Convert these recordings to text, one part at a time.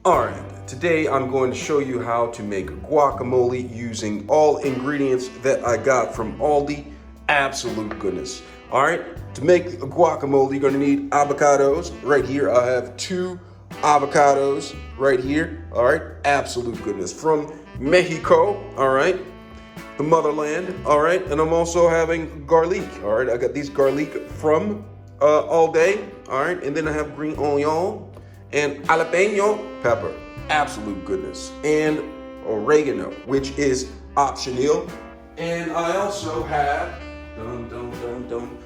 Alright, today I'm going to show you how to make guacamole using all ingredients that I got from Aldi. Absolute goodness. Alright, to make a guacamole, you're going to need avocados. Right here, I have 2 avocados right here. Alright, absolute goodness. From Mexico, alright, the motherland, alright, and I'm also having garlic. Alright, I got these garlic from all day, alright, and then I have green onion and jalapeno pepper, absolute goodness, and oregano, which is optional. And I also have a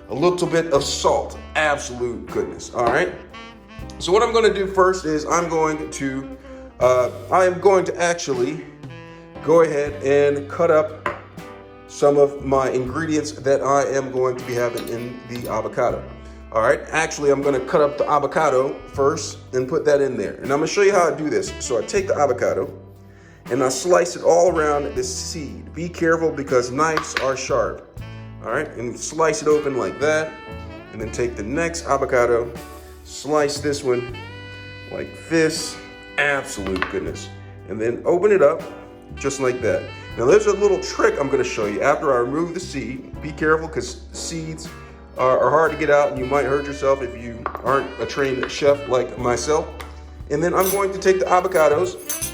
little bit of salt, absolute goodness. All right. So what I'm going to do first is I am going to actually go ahead and cut up some of my ingredients that I am going to be having in the avocado. All right, actually, I'm gonna cut up the avocado first and put that in there. And I'm gonna show you how I do this. So I take the avocado and I slice it all around the seed. Be careful because knives are sharp. All right, and slice it open like that. And then take the next avocado, slice this one like this. Absolute goodness. And then open it up just like that. Now there's a little trick I'm gonna show you after I remove the seed. Be careful because seeds are hard to get out and you might hurt yourself if you aren't a trained chef like myself. And then I'm going to take the avocados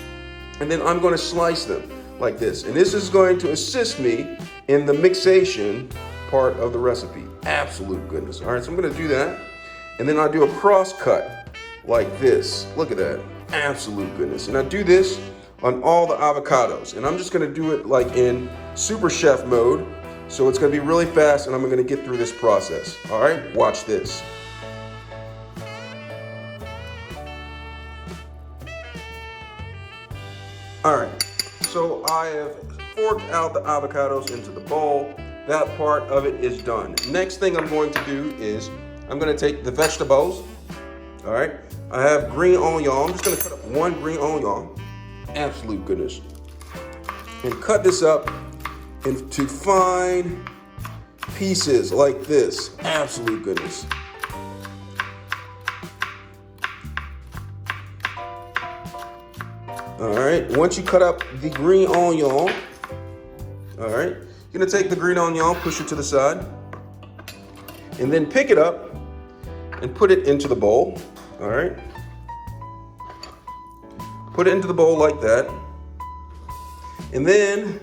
and then I'm going to slice them like this. And this is going to assist me in the mixation part of the recipe. Absolute goodness. All right, so I'm going to do that. And then I do a cross cut like this. Look at that. Absolute goodness. And I do this on all the avocados. And I'm just going to do it like in super chef mode. So it's going to be really fast and I'm going to get through this process. All right, watch this. All right, so I have forked out the avocados into the bowl. That part of it is done. Next thing I'm going to do is I'm going to take the vegetables. All right, I have green onion. I'm just going to cut up 1 green onion. Absolute goodness. And cut this up into fine pieces like this. Absolute goodness. All right, once you cut up the green onion, all right, you're gonna take the green onion, push it to the side, and then pick it up and put it into the bowl. All right, put it into the bowl like that, and then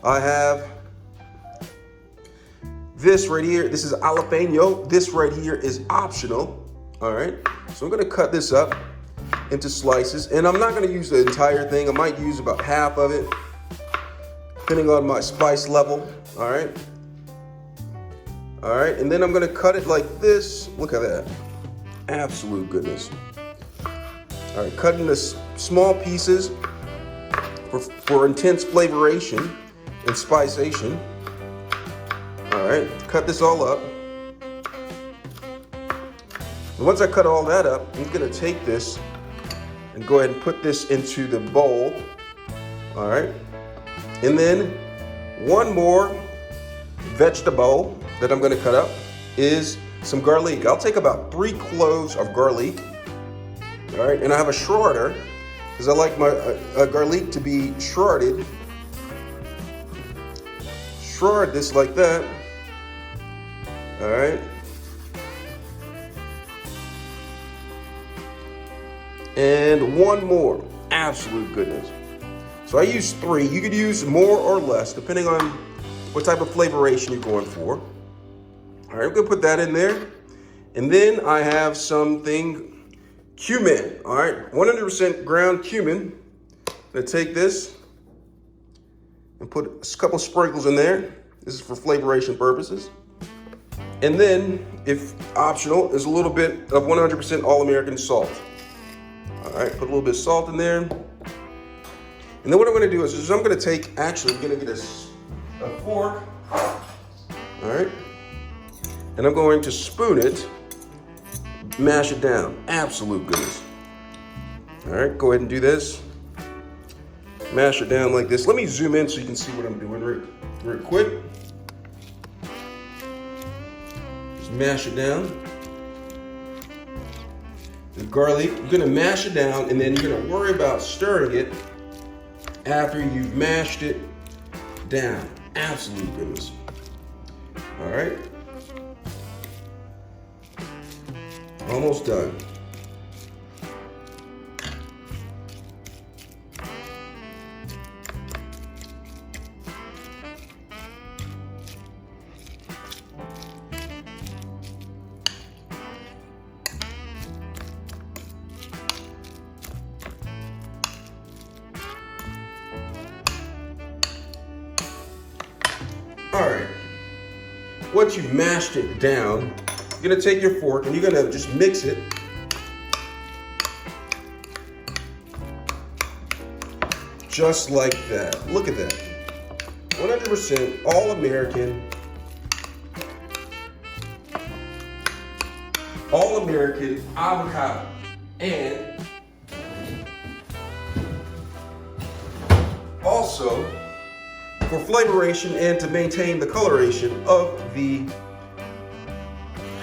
I have this right here. This is jalapeno. This right here is optional. All right. So I'm going to cut this up into slices. And I'm not going to use the entire thing. I might use about half of it, depending on my spice level. All right. All right. And then I'm going to cut it like this. Look at that. Absolute goodness. All right. Cut into small pieces for intense flavoration and spiceation. All right, cut this all up. And once I cut all that up, I'm gonna take this and go ahead and put this into the bowl. All right, and then one more vegetable that I'm gonna cut up is some garlic. I'll take about 3 cloves of garlic. All right, and I have a shredder because I like my garlic to be shredded. Shred this like that. All right. And one more. Absolute goodness. So I use 3. You could use more or less depending on what type of flavoration you're going for. All right, I'm gonna put that in there. And then I have something cumin. All right, 100% ground cumin. I'm gonna take this and put a couple sprinkles in there. This is for flavoration purposes. And then, if optional, is a little bit of 100% all-American salt. All right, put a little bit of salt in there. And then what I'm gonna do is I'm gonna take, actually, I'm gonna get a fork. All right, and I'm going to spoon it, mash it down. Absolute goodness. All right, go ahead and do this. Mash it down like this. Let me zoom in so you can see what I'm doing real quick. Just mash it down. the garlic. You're gonna mash it down, and then you're gonna worry about stirring it after you've mashed it down. Absolute goodness. All right. Almost done. All right, once you've mashed it down, you're gonna take your fork and you're gonna just mix it. Just like that. Look at that. 100% all American avocado. And also, for flavoration and to maintain the coloration of the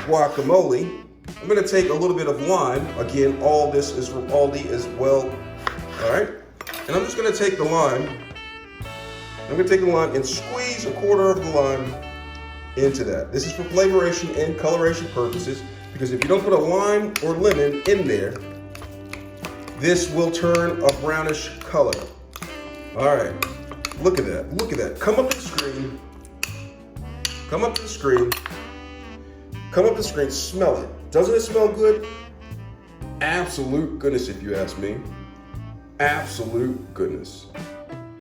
guacamole, I'm going to take a little bit of lime. Again, all this is from Aldi as well. All right, and I'm just going to take the lime. I'm going to take the lime and squeeze a quarter of the lime into that. This is for flavoration and coloration purposes, because if you don't put a lime or lemon in there, this will turn a brownish color. All right. Look at that, look at that. Come up to the screen. Come up to the screen. Come up to the screen, smell it. Doesn't it smell good? Absolute goodness, if you ask me. Absolute goodness.